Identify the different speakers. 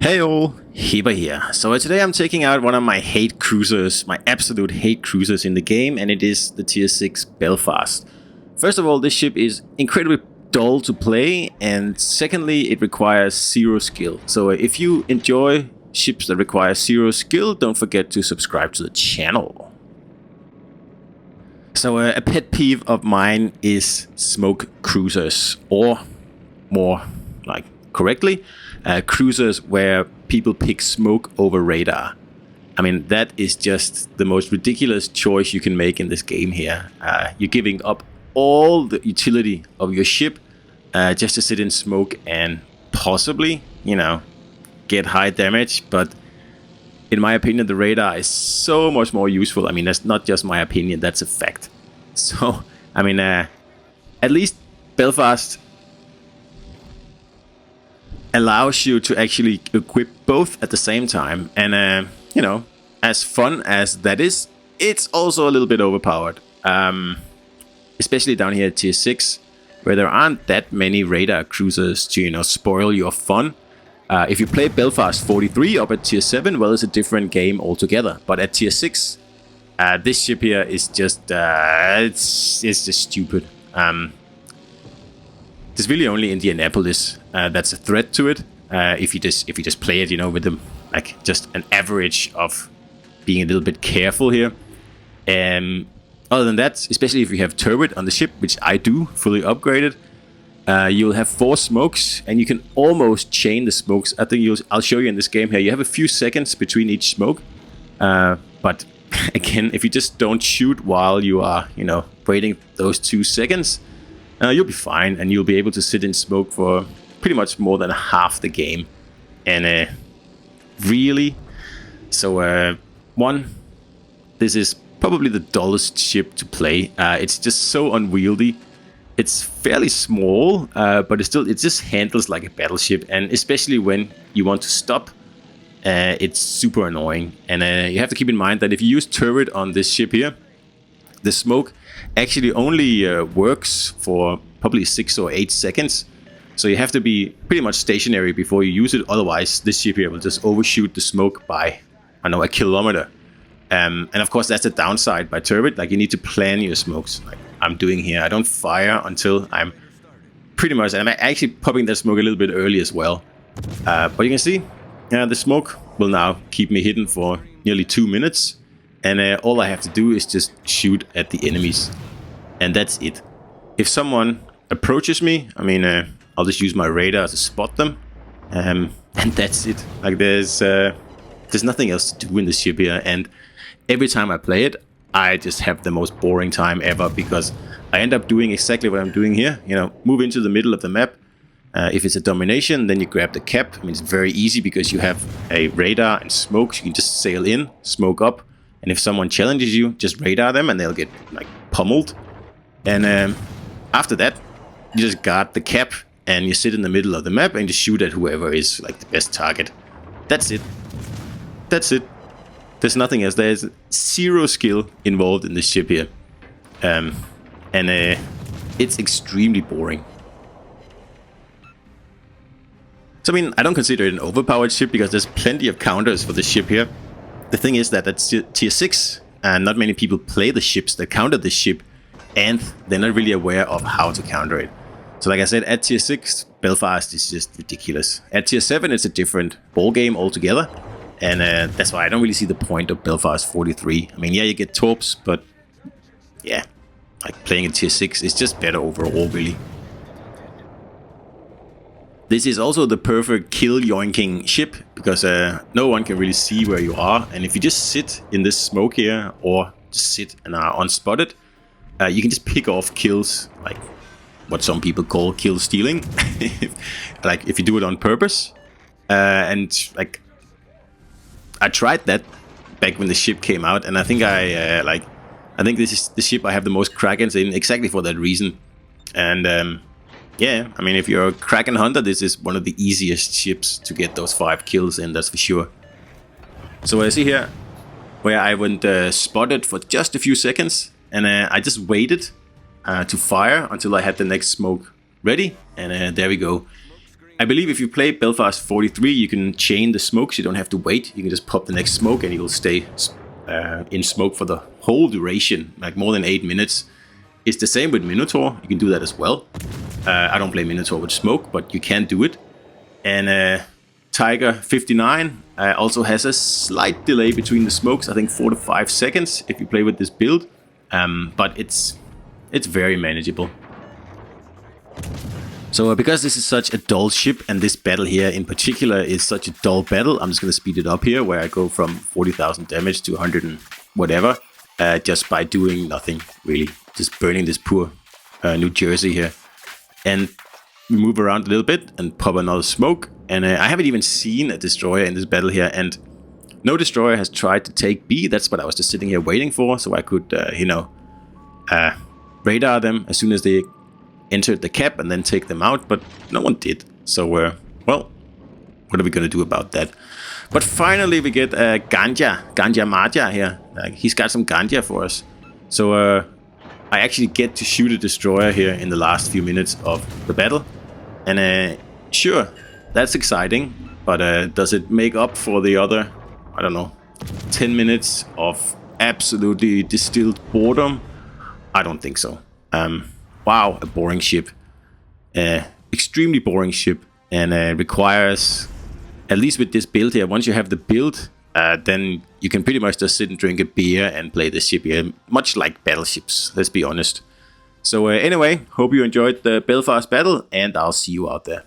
Speaker 1: Hey all, Hipper here. So today I'm taking out one of my hate cruisers, my absolute hate cruisers in the game, and it is the tier 6 Belfast. First of all, this ship is incredibly dull to play, and secondly, it requires zero skill. So if you enjoy ships that require zero skill, don't forget to subscribe to the channel. So a pet peeve of mine is smoke cruisers, or more like correctly, cruisers where people pick smoke over radar. I mean, that is just the most ridiculous choice you can make in this game here. You're giving up all the utility of your ship just to sit in smoke and possibly, you know, get high damage. But in my opinion, the radar is so much more useful. I mean, that's not just my opinion, that's a fact. So, I mean, at least Belfast allows you to actually equip both at the same time, and you know, as fun as that is, it's also a little bit overpowered, especially down here at tier 6, where there aren't that many radar cruisers to, you know, spoil your fun. If you play Belfast 43 up at tier 7, well, it's a different game altogether, but at tier 6, this ship here is just it's just stupid. There's really only Indianapolis that's a threat to it. If you just play it, you know, with them like just an average of being a little bit careful here. Other than that, especially if you have turret on the ship, which I do, fully upgraded, you'll have 4 smokes, and you can almost chain the smokes. I think I'll show you in this game here. You have a few seconds between each smoke, but again, if you just don't shoot while you are, you know, waiting those 2 seconds. You'll be fine, and you'll be able to sit in smoke for pretty much more than half the game. And really, so one, this is probably the dullest ship to play. It's just so unwieldy. It's fairly small, but it just handles like a battleship, and especially when you want to stop, it's super annoying. And you have to keep in mind that if you use turret on this ship here, the smoke actually only works for probably 6 or 8 seconds. So you have to be pretty much stationary before you use it. Otherwise, this ship here will just overshoot the smoke by, I don't know, a kilometer. And of course, that's a downside by turret. Like, you need to plan your smokes, like I'm doing here. I don't fire until I'm actually popping that smoke a little bit early as well. But you can see, the smoke will now keep me hidden for nearly 2 minutes. And all I have to do is just shoot at the enemies. And that's it. If someone approaches me, I mean, I'll just use my radar to spot them. And that's it. Like, there's nothing else to do in this ship here. And every time I play it, I just have the most boring time ever, because I end up doing exactly what I'm doing here. You know, move into the middle of the map. If it's a domination, then you grab the cap. I mean, it's very easy because you have a radar and smoke. So you can just sail in, smoke up. And if someone challenges you, just radar them and they'll get like pummeled. And after that, you just guard the cap and you sit in the middle of the map and just shoot at whoever is like the best target. That's it. That's it. There's nothing else. There's zero skill involved in this ship here. And it's extremely boring. So, I mean, I don't consider it an overpowered ship because there's plenty of counters for the ship here. The thing is that at tier 6, not many people play the ships that counter this ship, and they're not really aware of how to counter it. So like I said, at tier 6, Belfast is just ridiculous. At tier 7, it's a different ball game altogether, and that's why I don't really see the point of Belfast 43. I mean, yeah, you get torps, but yeah, like playing in tier 6 is just better overall, really. This is also the perfect kill yoinking ship, because no one can really see where you are, and if you just sit in this smoke here, or just sit and are unspotted, you can just pick off kills, like what some people call kill stealing, like if you do it on purpose. And like, I tried that back when the ship came out, and I think I think this is the ship I have the most Krakens in, exactly for that reason. And yeah, I mean, if you're a Kraken hunter, this is one of the easiest ships to get those 5 kills in, that's for sure. So I see here where I went spotted for just a few seconds, and I just waited to fire until I had the next smoke ready, and there we go. I believe if you play Belfast 43, you can chain the smokes. You don't have to wait. You can just pop the next smoke and you'll stay in smoke for the whole duration, like more than 8 minutes. It's the same with Minotaur. You can do that as well. I don't play Minotaur with smoke, but you can do it. And Tiger 59 also has a slight delay between the smokes. I think 4 to 5 seconds if you play with this build. But it's very manageable. So because this is such a dull ship, and this battle here in particular is such a dull battle, I'm just going to speed it up here, where I go from 40,000 damage to 100 and whatever, just by doing nothing, really. Just burning this poor New Jersey here. And we move around a little bit and pop another smoke. And I haven't even seen a destroyer in this battle here, and no destroyer has tried to take B. That's what I was just sitting here waiting for, so I could, radar them as soon as they entered the cap and then take them out, but no one did. So, well, what are we going to do about that? But finally we get Ganja Maja here. He's got some Ganja for us. So I actually get to shoot a destroyer here in the last few minutes of the battle. And sure, that's exciting, but does it make up for the other, I don't know, 10 minutes of absolutely distilled boredom? I don't think so. Wow, a boring ship. Extremely boring ship, and requires, at least with this build here, once you have the build, then you can pretty much just sit and drink a beer and play the ship here, much like battleships, let's be honest. So anyway, hope you enjoyed the Belfast battle, and I'll see you out there.